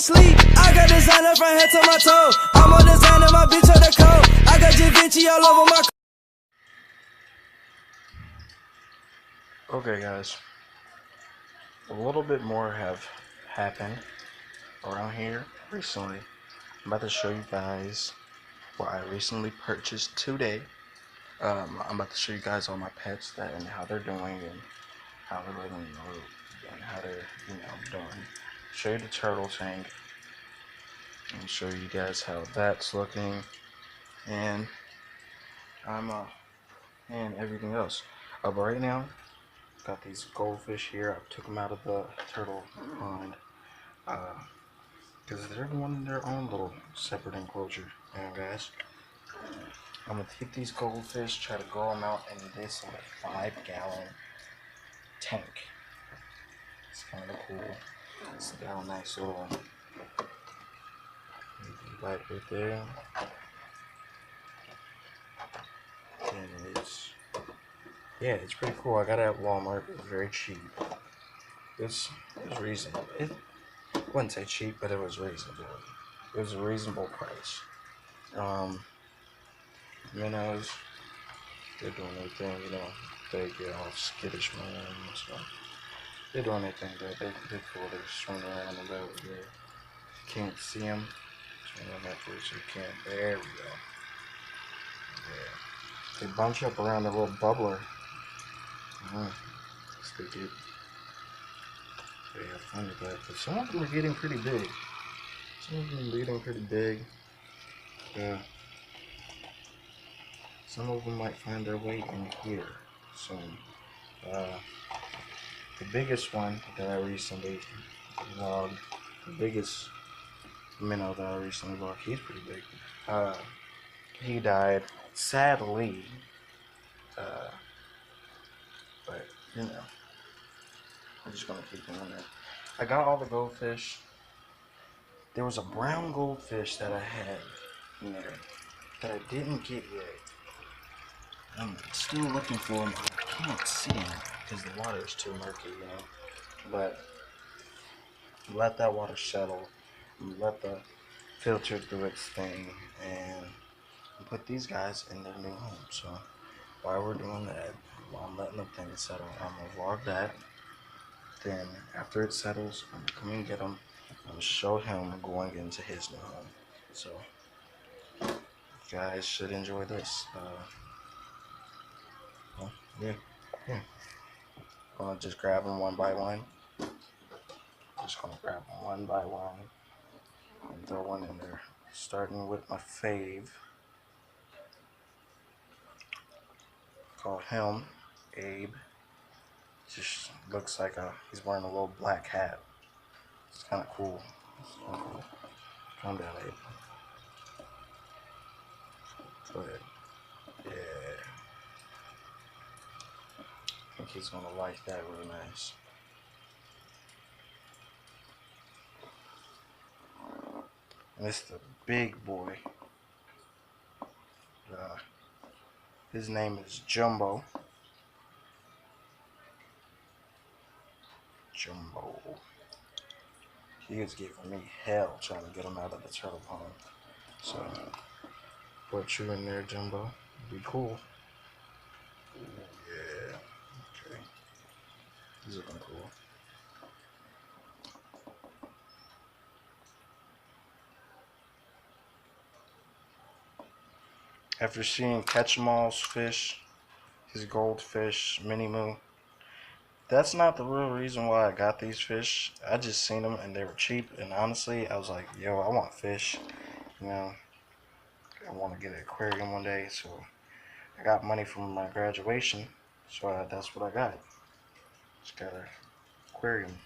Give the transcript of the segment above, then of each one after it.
Sleep. I got designer from head to my toe. I'm a designer, my bitch on the coat. I got Da Vinci all over my. Okay, guys, a little bit more have happened around here recently. I'm about to show you guys what I recently purchased today. I'm about to show you guys all my pets and how they're doing and how they're living and how they're doing. Show you the turtle tank and show you guys how that's looking and I'm and everything else. But right now, got these goldfish here. I took them out of the turtle pond because they're wanting their own little separate enclosure. And guys, I'm gonna take these goldfish, try to grow them out in this like 5-gallon tank. It's kind of cool. It's got a nice little light right there. And it's pretty cool. I got it at Walmart. It was very cheap. It was reasonable. I wouldn't say cheap, but it was reasonable. It was a reasonable price. Minnows, they're doing their thing, they get all skittish, man, so they're doing their thing, they're cool, they're swimming around the boat there. You can't see them, swim on that way so you can't, there we go. Yeah. They bunch up around the little bubbler. They get, they have fun with that, but some of them are getting pretty big. Some of them are getting pretty big. Yeah. Some of them might find their way in here soon. The biggest one that I recently logged, the biggest minnow that I recently logged, he's pretty big. He died, sadly, but I'm just gonna keep him in there. I got all the goldfish. There was a brown goldfish that I had in there that I didn't get yet. I'm still looking for him. I can't see him because the water is too murky, But let that water settle. Let the filter through its thing and put these guys in their new home. So while we're doing that, while I'm letting the thing settle, I'm gonna log that. Then after it settles, I'm gonna come and get him. I'm gonna show him going into his new home. So you guys should enjoy this. Yeah. I'm gonna just grab them one by one. Just gonna grab them one by one and throw one in there. Starting with my fave. Call him Abe. Just looks like he's wearing a little black hat. It's kind of cool. Calm down, Abe. Go ahead. Yeah. I think he's gonna like that really nice. And it's the big boy. His name is Jumbo. Jumbo. He is giving me hell trying to get him out of the turtle pond. So, put you in there, Jumbo. Be cool. Yeah. Okay. He's looking cool. After seeing Ketchumall's fish, his goldfish, Mini Moo, that's not the real reason why I got these fish. I just seen them and they were cheap, and honestly, I was like, yo, I want fish. I want to get an aquarium one day, so I got money from my graduation, so that's what I got. Just got an aquarium.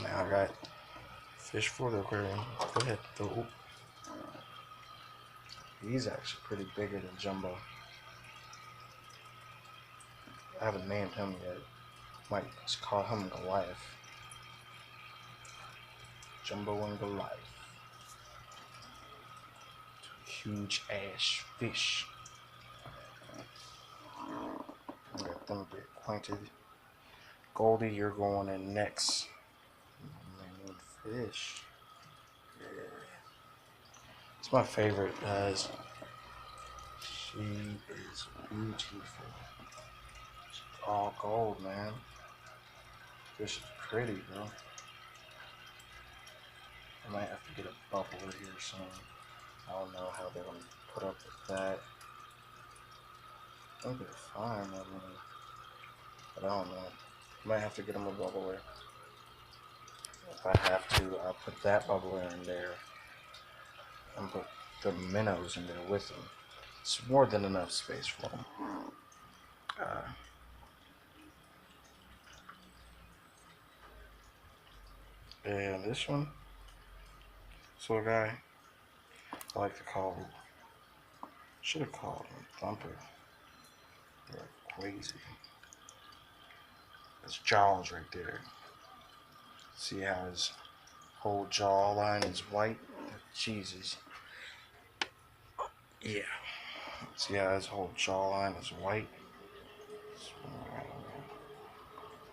Now I got fish for the aquarium. Go ahead, though. He's actually pretty bigger than Jumbo. I haven't named him yet. Might just call him Goliath. Jumbo and Goliath. Huge ass fish. Let them get acquainted. Goldie, you're going in next. Fish. It's my favorite, guys. She is beautiful. She's all gold, man. This is pretty, bro. I might have to get a bubbler here soon. I don't know how they're gonna put up with that. I think they're fine, I mean, but I don't know. Might have to get them a bubbler. If I have to, I'll put that bubbler in there and put the minnows in there with them. It's more than enough space for them. And this one, this little guy, I like to call him, should have called him Thumper. They're crazy. His jaw's right there. See how his whole jawline is white? Jesus. Yeah. See how his whole jawline is white?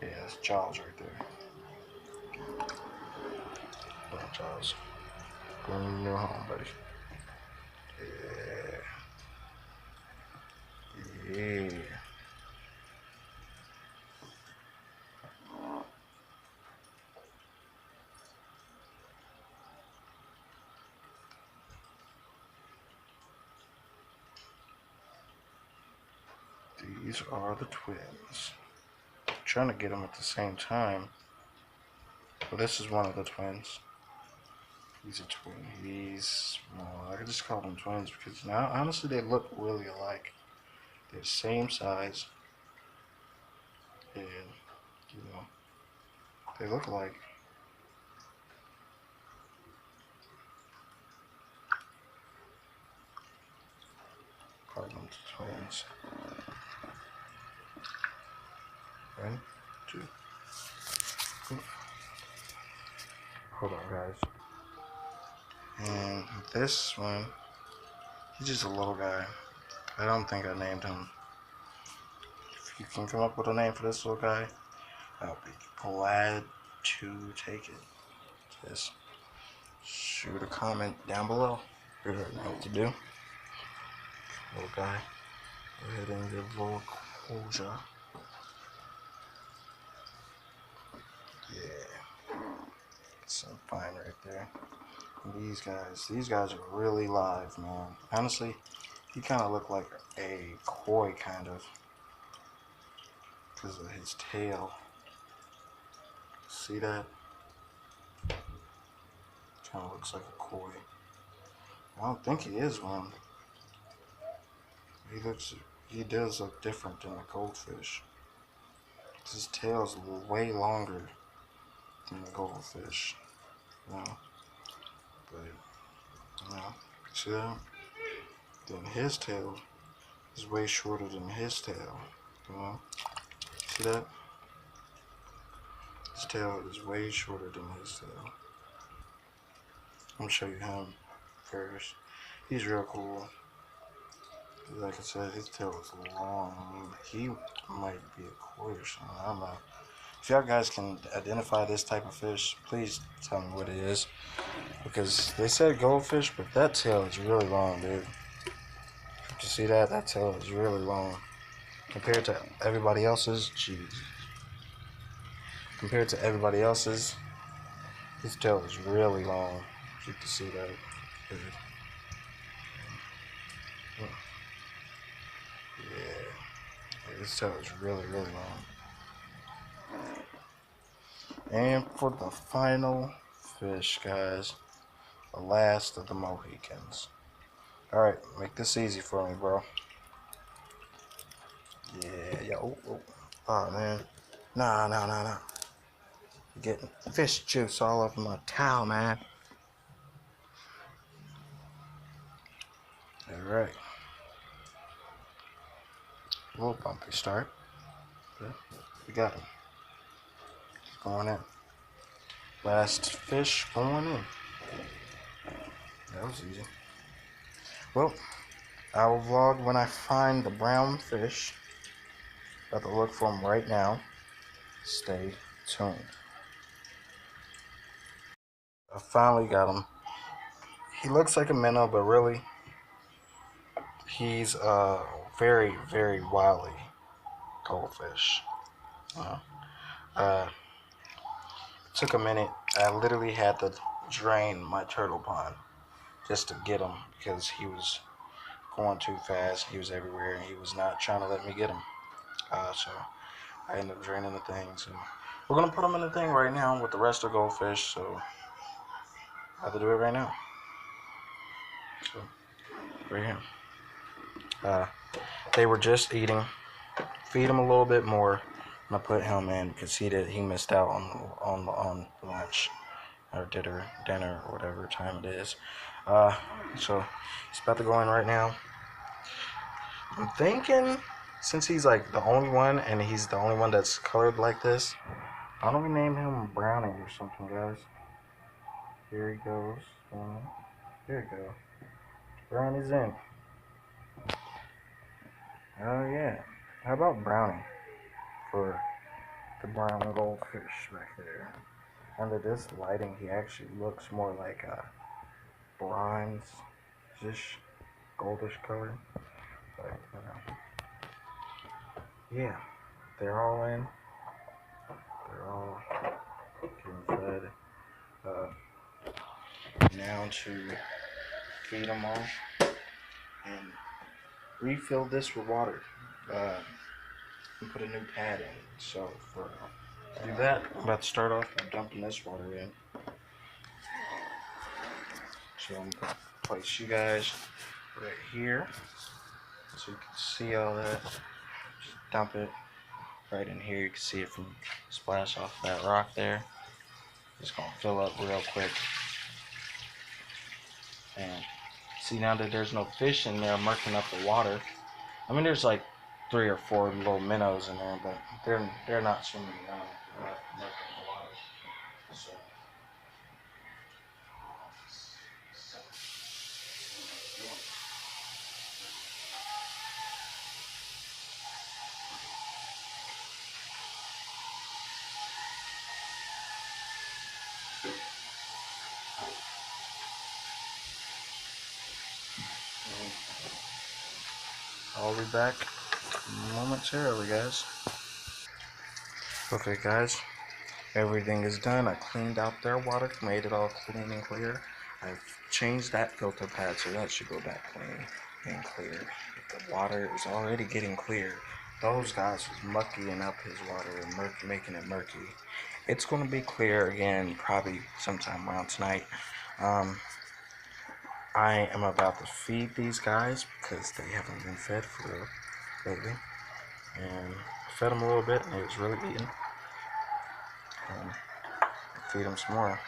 Yeah, his jaw's right there. Little jaws. Going to your home, buddy. Yeah. Yeah. These are the twins. I'm trying to get them at the same time. Well, this is one of the twins. He's a twin. He's, well, I could just call them twins because now, honestly, they look really alike. They're the same size. And, you know, they look alike. Call them twins. 1, 2. Hold on, guys. And this one, he's just a little guy. I don't think I named him. If you can come up with a name for this little guy, I'll be glad to take it. Just shoot a comment down below. You already know what to do. Little guy, go ahead and give a little closure. Yeah, some fine right there. And these guys are really live, man. Honestly, he kind of looked like a koi, kind of, because of his tail. See that? Kind of looks like a koi. I don't think he is one. He does look different than a goldfish. His tail is way longer than the goldfish, you know. But, you know, see that? Then his tail is way shorter than his tail, you know. See that? His tail is way shorter than his tail. I'm gonna show you him first. He's real cool. Like I said, his tail is long. I mean, he might be a koi or something. I don't know. If y'all guys can identify this type of fish, please tell me what it is. Because they said goldfish, but that tail is really long, dude. You see that? That tail is really long. Compared to everybody else's, jeez. Compared to everybody else's, his tail is really long. You can see that. Yeah, this tail is really, really long. And for the final fish, guys, the last of the Mohicans. Alright, make this easy for me, bro. Yeah. Oh, man. Nah. You're getting fish juice all over my towel, man. Alright. A little bumpy start. Okay. We got him. Going in. Last fish going in. That was easy. Well, I will vlog when I find the brown fish. About to look for them right now. Stay tuned. I finally got him. he looks like a minnow, but really, he's a very, very wily goldfish. Uh, took a minute. I literally had to drain my turtle pond just to get him because he was going too fast. He was everywhere, and he was not trying to let me get him. So I ended up draining the thing. So we're gonna put him in the thing right now with the rest of the goldfish. So I have to do it right now. So right here. They were just eating. Feed him a little bit more. I'm gonna put him in because he missed out on lunch or dinner or whatever time it is. So he's about to go in right now. I'm thinking, since he's like the only one and he's the only one that's colored like this, why don't we name him Brownie or something, guys? Here he goes. Here we go. Brownie's in. Oh yeah. How about Brownie for the brown goldfish right there? Under this lighting, he actually looks more like a bronze-ish, goldish color. But, yeah, they're all in. They're all getting fed. Now to feed them all and refill this with water. And put a new pad in. So for to do that, I'm about to start off by dumping this water in. So I'm gonna place you guys right here so you can see all that. Just dump it right in here. You can see it from splash off that rock there. Just gonna fill up real quick. And see, now that there's no fish in there murking up the water. I mean, there's like 3 or 4 little minnows in there, but they're not swimming around. They're not murking the water. So. I'll be back momentarily, guys. Okay, guys, everything is done. I cleaned out their water, made it all clean and clear. I've changed that filter pad so that should go back clean and clear. The water is already getting clear. Those guys was muckying up his water and making it murky. It's going to be clear again probably sometime around tonight. I am about to feed these guys because they haven't been fed for real lately. And I fed them a little bit and they was really eating. And feed them some more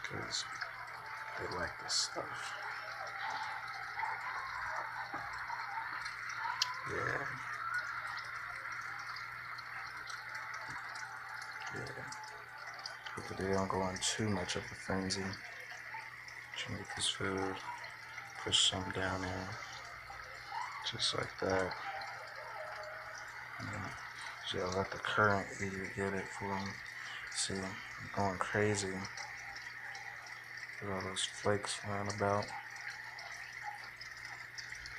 because they like this stuff. Yeah. Hopefully they don't go on too much of a frenzy. Trying to get this food, push some down there, just like that. So I'll let the current either get it for them. See, I'm going crazy. Look at all those flakes flying about.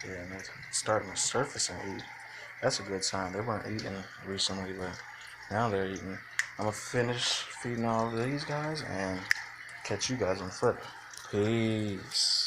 Yeah, and they're starting to surface and eat. That's a good sign. They weren't eating recently, but now they're eating. I'm gonna finish feeding all of these guys and catch you guys on foot. Peace.